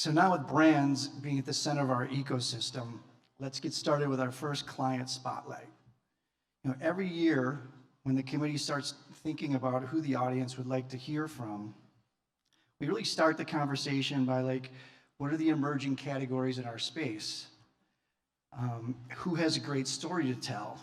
So now with brands being at the center of our ecosystem, let's get started with our first client spotlight. Every year when the committee starts thinking about who the audience would like to hear from, we really start the conversation by what are the emerging categories in our space? Who has a great story to tell?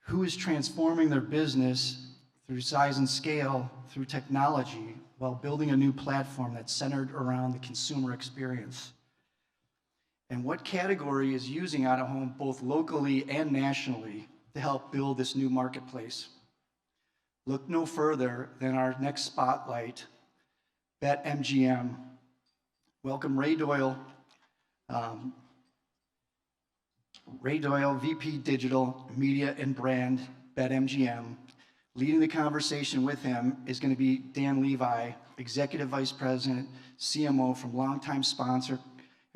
Who is transforming their business through size and scale, through technology, while building a new platform that's centered around the consumer experience? And what category is using out-of-home both locally and nationally to help build this new marketplace? Look no further than our next spotlight, BetMGM. Welcome Ray Doyle. Ray Doyle, VP Digital, Media and Brand, BetMGM. Leading the conversation with him is going to be Dan Levi, Executive Vice President, CMO from longtime sponsor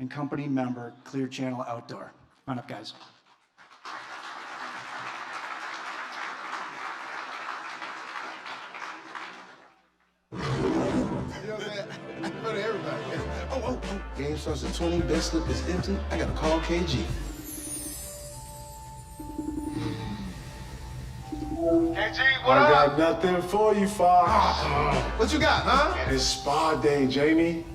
and company member, Clear Channel Outdoor. Come on up, guys. You know what I'm saying? I go to everybody. Oh. Game starts at 20, bet slip is empty. I gotta call KG. KG, what I up? got nothing for you, Fox. What you got, huh? It's spa day, Jamie.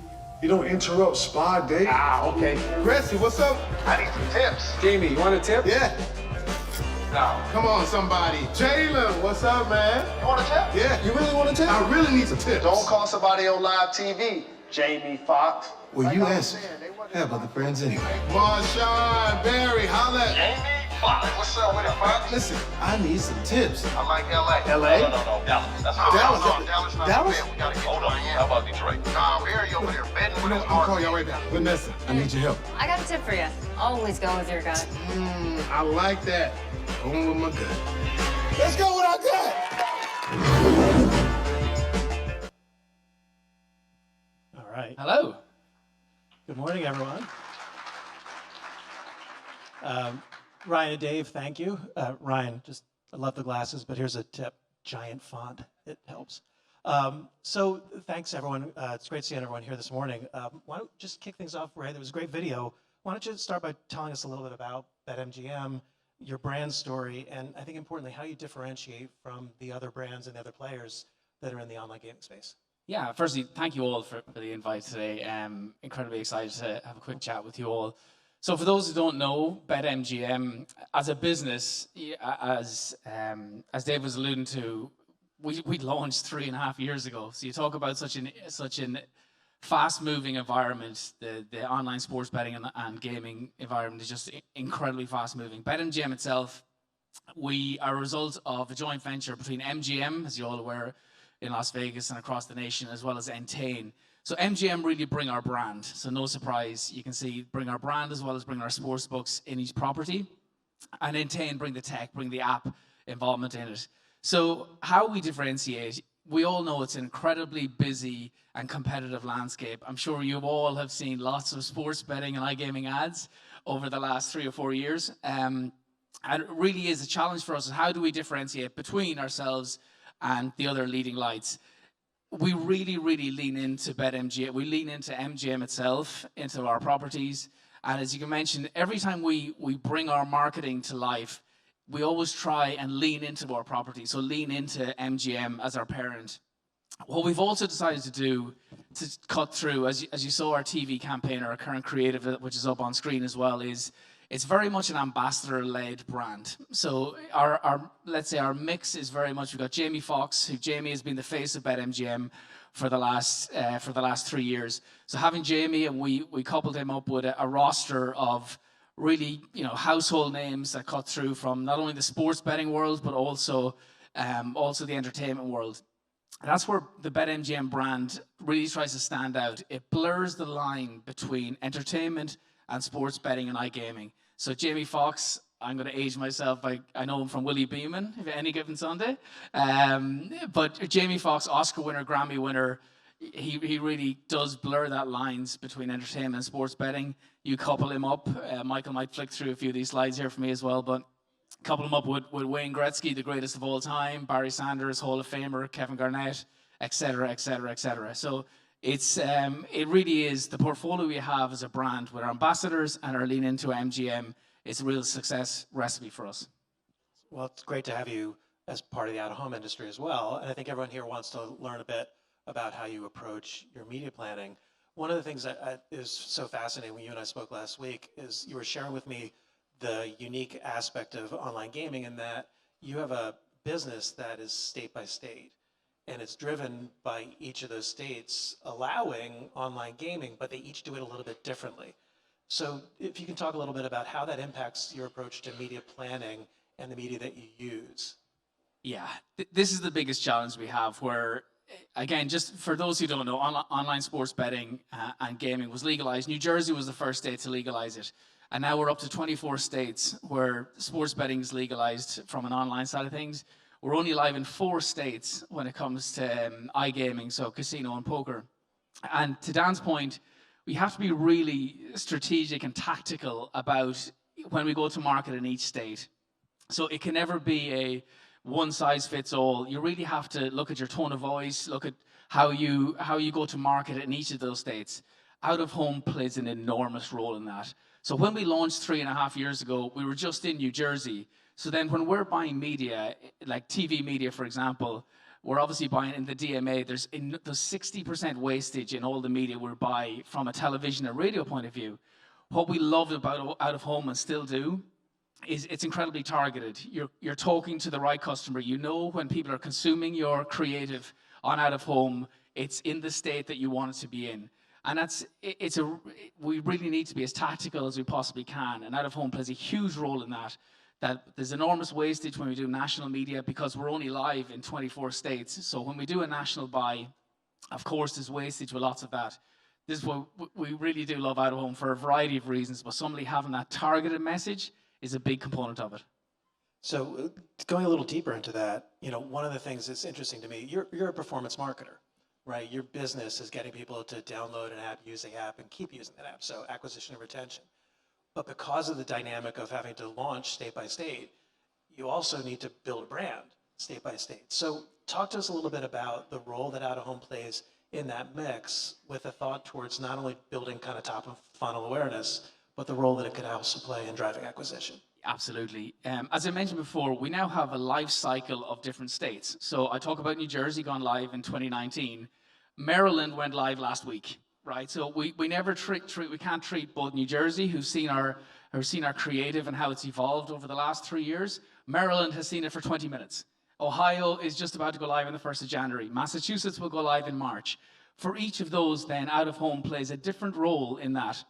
You don't interrupt spa day. Okay. Gracie, what's up? I need some tips. Jamie, you want a tip? Yeah. No. Come on, somebody. Jalen, what's up, man? You want a tip? Yeah. You really want a tip? I really need some tips. Don't call somebody on live TV. Jamie Foxx. Well, you answer. Have other friends anyway. Marshawn, Barry, holla. Jamie Foxx. What's up with it, Fox? Listen, I need some tips. I like LA. LA? No. Dallas. That's Dallas? No, Dallas not Dallas? fair. We gotta get Hold on. How about Detroit? Nah, Barry over there betting with his I'll call heart. y'all right now. Vanessa, I need your help. I got a tip for you. Always go with your gut. I like that. Going with my gut. Let's go with our gut. All right. Hello. Good morning, everyone. Ryan and Dave, thank you. Ryan, I love the glasses, but here's a tip. Giant font. It helps. So thanks, everyone. It's great seeing everyone here this morning. Why don't we just kick things off, Ray? There was a great video. Why don't you start by telling us a little bit about BetMGM, your brand story, and I think importantly, how you differentiate from the other brands and the other players that are in the online gaming space. Yeah, firstly, thank you all for the invite today. Incredibly excited to have a quick chat with you all. So for those who don't know, BetMGM, as a business, as Dave was alluding to, we launched 3.5 years ago. So you talk about such an fast-moving environment. The online sports betting and gaming environment is just incredibly fast-moving. BetMGM itself, we are a result of a joint venture between MGM, as you're all aware, in Las Vegas and across the nation, as well as Entain. So MGM really bring our brand. So no surprise, you can see bring our brand as well as bring our sports books in each property. And Entain bring the tech, bring the app involvement in it. So how we differentiate, we all know it's an incredibly busy and competitive landscape. I'm sure you all have seen lots of sports betting and iGaming ads over the last 3 or 4 years. And it really is a challenge for us. How do we differentiate between ourselves and the other leading lights? We really, really lean into BetMGM. We lean into MGM itself, into our properties. And as you can mention, every time we bring our marketing to life, we always try and lean into our property. So lean into MGM as our parent. What we've also decided to do to cut through, as you saw our TV campaign, our current creative, which is up on screen as well, is it's very much an ambassador-led brand. So our let's say our mix is very much, we've got Jamie Foxx, who Jamie has been the face of BetMGM for the last 3 years. So having Jamie, and we coupled him up with a roster of really, household names that cut through from not only the sports betting world, but also the entertainment world. And that's where the BetMGM brand really tries to stand out. It blurs the line between entertainment and sports betting and iGaming. So Jamie Foxx, I'm going to age myself. I know him from Willie Beeman, any given Sunday. But Jamie Foxx, Oscar winner, Grammy winner, he really does blur that lines between entertainment and sports betting. You couple him up. Michael might flick through a few of these slides here for me as well, but couple him up with Wayne Gretzky, the greatest of all time, Barry Sanders, Hall of Famer, Kevin Garnett, et cetera, et cetera, et cetera. So It really is the portfolio we have as a brand with our ambassadors and our lean into MGM. It's a real success recipe for us. Well, it's great to have you as part of the out-of-home industry as well. And I think everyone here wants to learn a bit about how you approach your media planning. One of the things that is so fascinating when you and I spoke last week is you were sharing with me the unique aspect of online gaming in that you have a business that is state by state. And it's driven by each of those states allowing online gaming, but they each do it a little bit differently. So if you can talk a little bit about how that impacts your approach to media planning and the media that you use. Yeah, this is the biggest challenge we have where, again, just for those who don't know, online sports betting and gaming was legalized. New Jersey was the first state to legalize it. And now we're up to 24 states where sports betting is legalized from an online side of things. We're only live in 4 states when it comes to iGaming, so casino and poker. And to Dan's point, we have to be really strategic and tactical about when we go to market in each state. So it can never be a one-size-fits-all. You really have to look at your tone of voice, look at how you go to market in each of those states. Out-of-home plays an enormous role in that. So when we launched 3.5 years ago, we were just in New Jersey. So then when we're buying media, like TV media, for example, we're obviously buying in the DMA. There's 60% wastage in all the media we buy from a television and radio point of view. What we love about out of home and still do is it's incredibly targeted. You're talking to the right customer. You know when people are consuming your creative on out of home, it's in the state that you want it to be in. And we really need to be as tactical as we possibly can. And out of home plays a huge role in that. That there's enormous wastage when we do national media because we're only live in 24 states. So when we do a national buy, of course, there's wastage with lots of that. This is what we really do love out of home for a variety of reasons, but somebody having that targeted message is a big component of it. So going a little deeper into that, one of the things that's interesting to me, you're a performance marketer, right? Your business is getting people to download an app, use the app, and keep using that app, so acquisition and retention. But because of the dynamic of having to launch state by state, you also need to build a brand state by state. So talk to us a little bit about the role that out-of-home plays in that mix with a thought towards not only building kind of top of funnel awareness, but the role that it could also play in driving acquisition. Absolutely. As I mentioned before, we now have a life cycle of different states. So I talk about New Jersey gone live in 2019. Maryland went live last week. Right, so we never we can't treat both New Jersey, who's seen our creative and how it's evolved over the last 3 years. Maryland has seen it for 20 minutes. Ohio is just about to go live on the 1st of January. Massachusetts will go live in March. For each of those, then out of home plays a different role in that.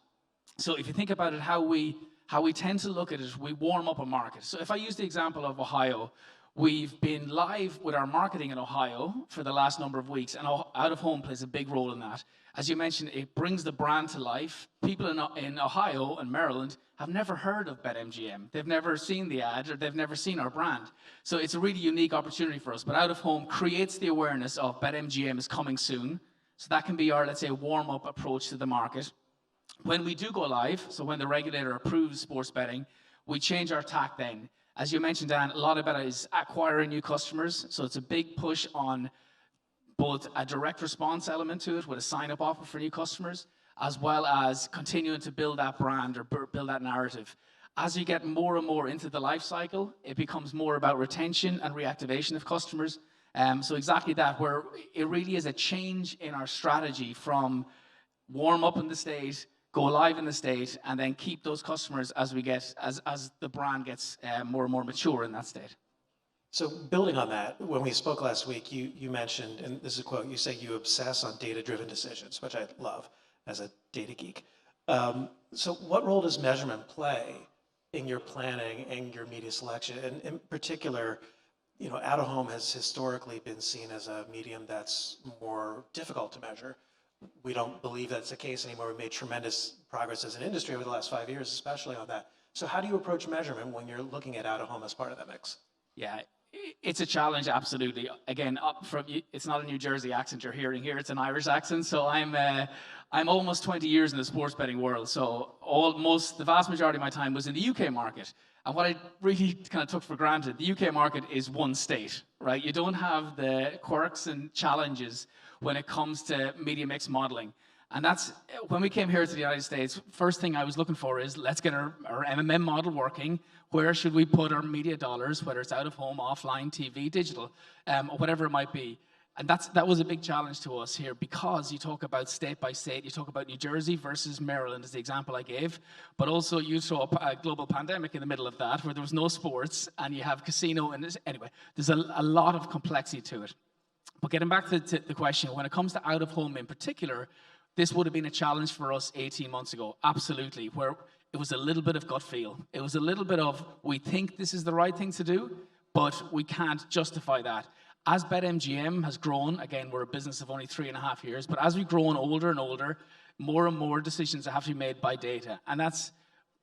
So if you think about it, how we tend to look at it, we warm up a market. So if I use the example of Ohio, we've been live with our marketing in Ohio for the last number of weeks, and out of home plays a big role in that. As you mentioned, it brings the brand to life. People in Ohio and Maryland have never heard of BetMGM. They've never seen the ad or they've never seen our brand. So it's a really unique opportunity for us. But out of home creates the awareness of BetMGM is coming soon. So that can be our, let's say, warm-up approach to the market. When we do go live, so when the regulator approves sports betting, we change our tack then. As you mentioned, Dan, a lot of it is acquiring new customers. So it's a big push on both a direct response element to it with a sign-up offer for new customers, as well as continuing to build that brand or build that narrative. As you get more and more into the life cycle, it becomes more about retention and reactivation of customers. So exactly that, where it really is a change in our strategy from warm up in the state, go live in the state, and then keep those customers as the brand gets more and more mature in that state. So building on that, when we spoke last week, you mentioned, and this is a quote, you say you obsess on data-driven decisions, which I love as a data geek. So what role does measurement play in your planning and your media selection? And in particular, out-of-home has historically been seen as a medium that's more difficult to measure. We don't believe that's the case anymore. We've made tremendous progress as an industry over the last 5 years, especially on that. So how do you approach measurement when you're looking at out-of-home as part of that mix? Yeah, It's a challenge, absolutely. Again, it's not a New Jersey accent you're hearing here; it's an Irish accent. So I'm almost 20 years in the sports betting world. So the vast majority of my time was in the UK market. And what I really kind of took for granted, the UK market is one state, right? You don't have the quirks and challenges when it comes to media mix modeling. And that's when we came here to the United States, first thing I was looking for is let's get our MMM model working. Where should we put our media dollars, whether it's out of home, offline, TV, digital, or whatever it might be. And that was a big challenge to us here because you talk about state by state, you talk about New Jersey versus Maryland is the example I gave, but also you throw up a global pandemic in the middle of that where there was no sports and you have casino and anyway, there's a lot of complexity to it. But getting back to the question, when it comes to out of home in particular, this would have been a challenge for us 18 months ago, absolutely, where it was a little bit of gut feel. It was a little bit of, we think this is the right thing to do, but we can't justify that. As BetMGM has grown, again, we're a business of only 3.5 years, but as we've grown older and older, more and more decisions have to be made by data. And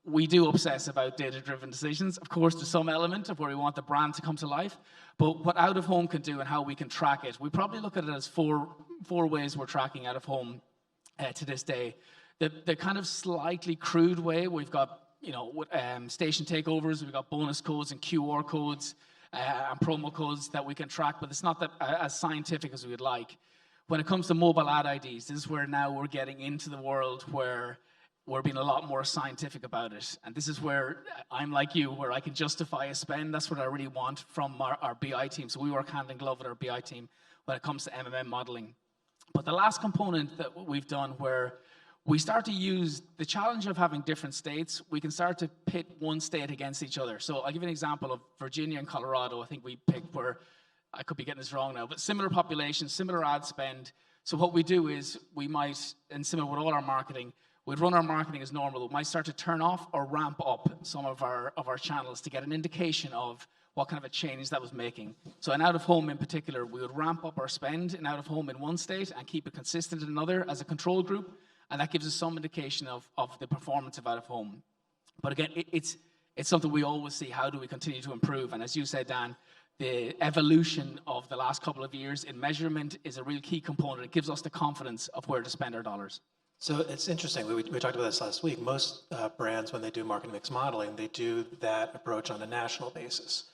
we do obsess about data-driven decisions. Of course, there's some element of where we want the brand to come to life, but what out of home can do and how we can track it, we probably look at it as four ways we're tracking out of home to this day. The kind of slightly crude way, we've got station takeovers, we've got bonus codes and QR codes and promo codes that we can track, but it's not as scientific as we would like. When it comes to mobile ad IDs, this is where now we're getting into the world where we're being a lot more scientific about it. And this is where I'm like you, where I can justify a spend. That's what I really want from our BI team. So we work hand in glove with our BI team when it comes to MMM modeling. But the last component that we've done where we start to use the challenge of having different states, we can start to pit one state against each other. So I'll give you an example of Virginia and Colorado. I think we picked where, I could be getting this wrong now, but similar population, similar ad spend. So what we do is we might, and similar with all our marketing, we'd run our marketing as normal. We might start to turn off or ramp up some of our channels to get an indication of what kind of a change that was making. So in out of home in particular, we would ramp up our spend in out of home in one state and keep it consistent in another as a control group. And that gives us some indication of the performance of out of home. But again, it's something we always see, how do we continue to improve? And as you said, Dan, the evolution of the last couple of years in measurement is a real key component. It gives us the confidence of where to spend our dollars. So it's interesting, we talked about this last week. Most brands, when they do marketing mix modeling, they do that approach on a national basis.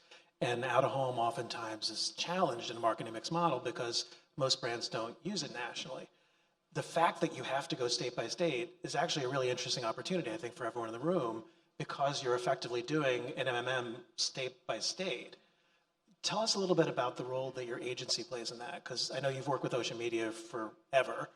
And out of home oftentimes is challenged in a marketing mix model because most brands don't use it nationally. The fact that you have to go state by state is actually a really interesting opportunity, I think, for everyone in the room, because you're effectively doing an MMM state by state. Tell us a little bit about the role that your agency plays in that, because I know you've worked with Ocean Media forever.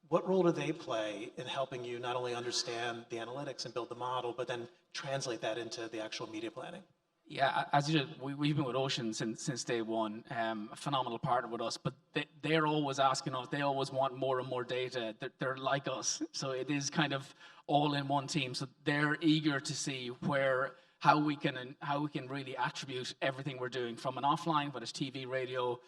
What role do they play in helping you not only understand the analytics and build the model, but then translate that into the actual media planning? Yeah, as you said, we've been with Ocean since day one, a phenomenal partner with us, but they're always asking us, they always want more and more data. They're like us, so it is kind of all in one team. So they're eager to see how we can really attribute everything we're doing from an offline, whether it's TV, radio,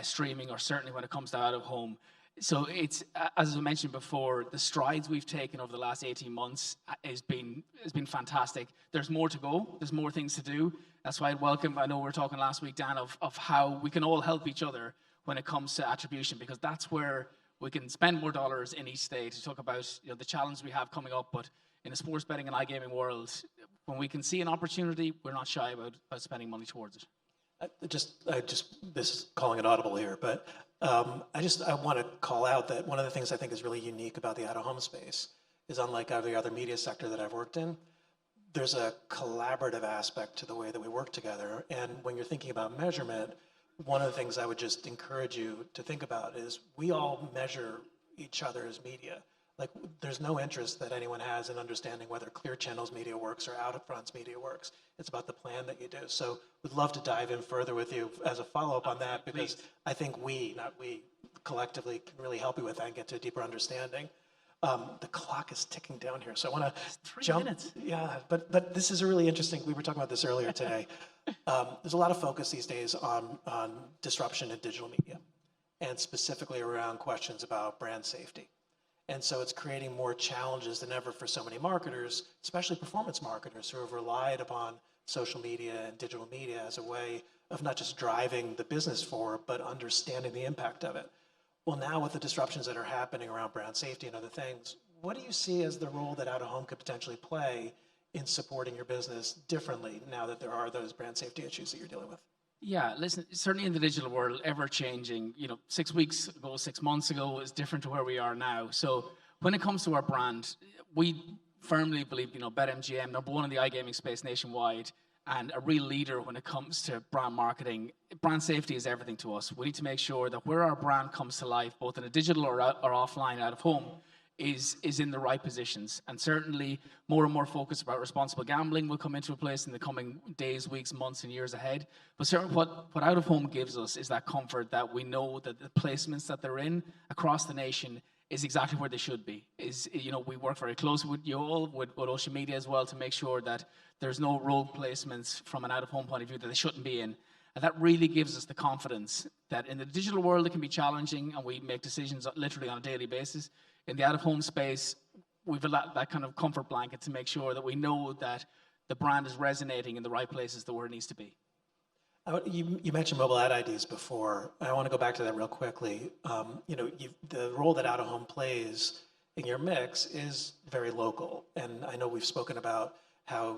streaming, or certainly when it comes to out of home. So it's, as I mentioned before, the strides we've taken over the last 18 months has been fantastic. There's more to go. There's more things to do. That's why I know we were talking last week, Dan, of how we can all help each other when it comes to attribution, because that's where we can spend more dollars in each state. To talk about the challenge we have coming up, but in the sports betting and iGaming world, when we can see an opportunity, we're not shy about spending money towards it. This is calling it audible here, but I want to call out that one of the things I think is really unique about the out-of-home space is, unlike every other media sector that I've worked in, there's a collaborative aspect to the way that we work together. And when you're thinking about measurement, one of the things I would just encourage you to think about is we all measure each other's media. Like, there's no interest that anyone has in understanding whether Clear Channel's media works or Out of Front's media works. It's about the plan that you do. So we'd love to dive in further with you as a follow-up on that, because I think not we, collectively can really help you with that and get to a deeper understanding. The clock is ticking down here, so I want to jump. 3 minutes. Yeah, but this is a really interesting, we were talking about this earlier today. There's a lot of focus these days on disruption in digital media, and specifically around questions about brand safety. And so it's creating more challenges than ever for so many marketers, especially performance marketers who have relied upon social media and digital media as a way of not just driving the business forward, but understanding the impact of it. Well, now with the disruptions that are happening around brand safety and other things, what do you see as the role that out-of-home could potentially play in supporting your business differently now that there are those brand safety issues that you're dealing with? Yeah, listen, certainly in the digital world, ever changing, 6 weeks ago, 6 months ago is different to where we are now. So when it comes to our brand, we firmly believe, BetMGM, number one in the iGaming space nationwide, and a real leader when it comes to brand marketing. Brand safety is everything to us. We need to make sure that where our brand comes to life, both in a digital or offline, out of home, is in the right positions. And certainly more and more focus about responsible gambling will come into place in the coming days, weeks, months, and years ahead. But certainly what out of home gives us is that comfort that we know that the placements that they're in across the nation is exactly where they should be. We work very closely with you all, with social media as well, to make sure that there's no rogue placements from an out-of-home point of view that they shouldn't be in. And that really gives us the confidence that in the digital world it can be challenging and we make decisions literally on a daily basis. In the out-of-home space, we've that kind of comfort blanket to make sure that we know that the brand is resonating in the right places where it needs to be. You mentioned mobile ad IDs before. I want to go back to that real quickly. The role that out-of-home plays in your mix is very local. And I know we've spoken about how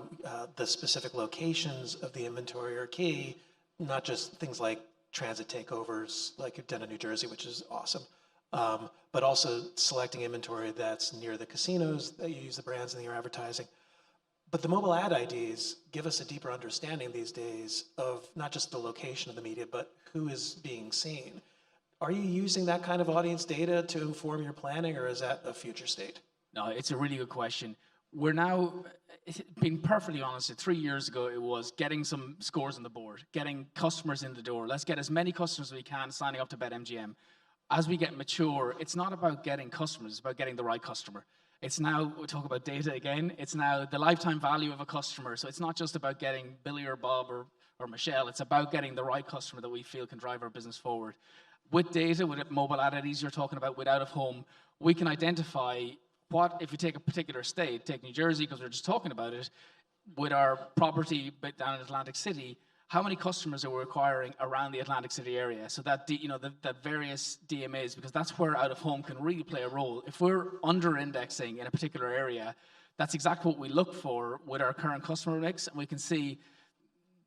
the specific locations of the inventory are key, not just things like transit takeovers like you've done in New Jersey, which is awesome, but also selecting inventory that's near the casinos that you use the brands in your advertising. But the mobile ad IDs give us a deeper understanding these days of not just the location of the media, but who is being seen. Are you using that kind of audience data to inform your planning, or is that a future state? No, it's a really good question. We're now, being perfectly honest, 3 years ago it was getting some scores on the board, getting customers in the door. Let's get as many customers as we can signing up to BetMGM. As we get mature, it's not about getting customers, it's about getting the right customer. It's now, we talk about data again, it's now the lifetime value of a customer. So it's not just about getting Billy or Bob or Michelle, it's about getting the right customer that we feel can drive our business forward. With data, with mobile ad IDs you're talking about, with out of home, we can identify if you take a particular state, take New Jersey, because we're just talking about it, with our property down in Atlantic City, how many customers are we acquiring around the Atlantic City area? So that, the various DMAs, because that's where out of home can really play a role. If we're under indexing in a particular area, that's exactly what we look for with our current customer mix. And we can see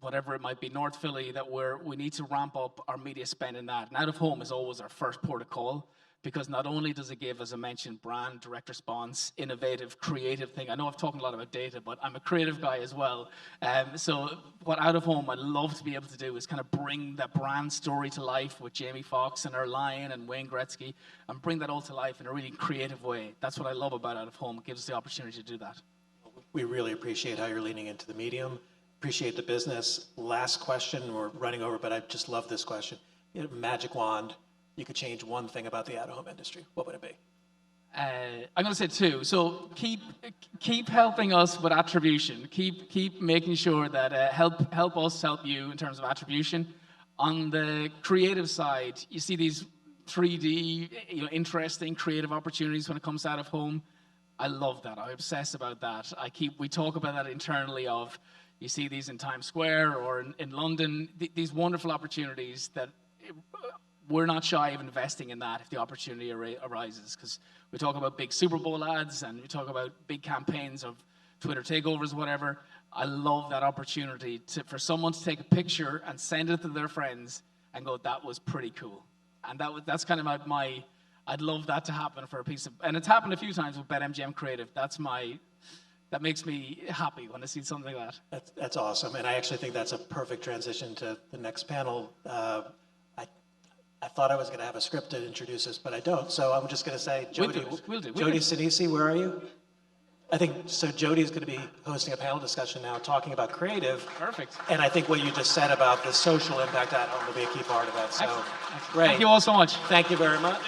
whatever it might be, North Philly, that we need to ramp up our media spend in that. And out of home is always our first port of call, because not only does it give, as I mentioned, brand, direct response, innovative, creative thing. I know I've talked a lot about data, but I'm a creative guy as well. So what out of home I'd love to be able to do is kind of bring that brand story to life with Jamie Foxx and our Lion and Wayne Gretzky, and bring that all to life in a really creative way. That's what I love about out of home. It gives us the opportunity to do that. We really appreciate how you're leaning into the medium. Appreciate the business. Last question, we're running over, but I just love this question. You have a magic wand. You could change one thing about the out-of-home industry. What would it be? I'm going to say two. So keep helping us with attribution. Keep making sure that help us help you in terms of attribution. On the creative side, you see these 3D, interesting creative opportunities when it comes out of home. I love that. I obsess about that. We talk about that internally. You see these in Times Square or in London. These wonderful opportunities that. We're not shy of investing in that if the opportunity arises, because we talk about big Super Bowl ads and we talk about big campaigns of Twitter takeovers, whatever. I love that opportunity for someone to take a picture and send it to their friends and go, that was pretty cool. And that's kind of I'd love that to happen for a piece of, and it's happened a few times with BetMGM Creative. That makes me happy when I see something like that. That's awesome. And I actually think that's a perfect transition to the next panel. I thought I was going to have a script to introduce us, but I don't. So I'm just going to say, Jody, Jody Sinisi, where are you? I think, so Jody is going to be hosting a panel discussion now talking about creative. Perfect. And I think what you just said about the social impact at home will be a key part of that. So, Thank you all so much. Thank you very much.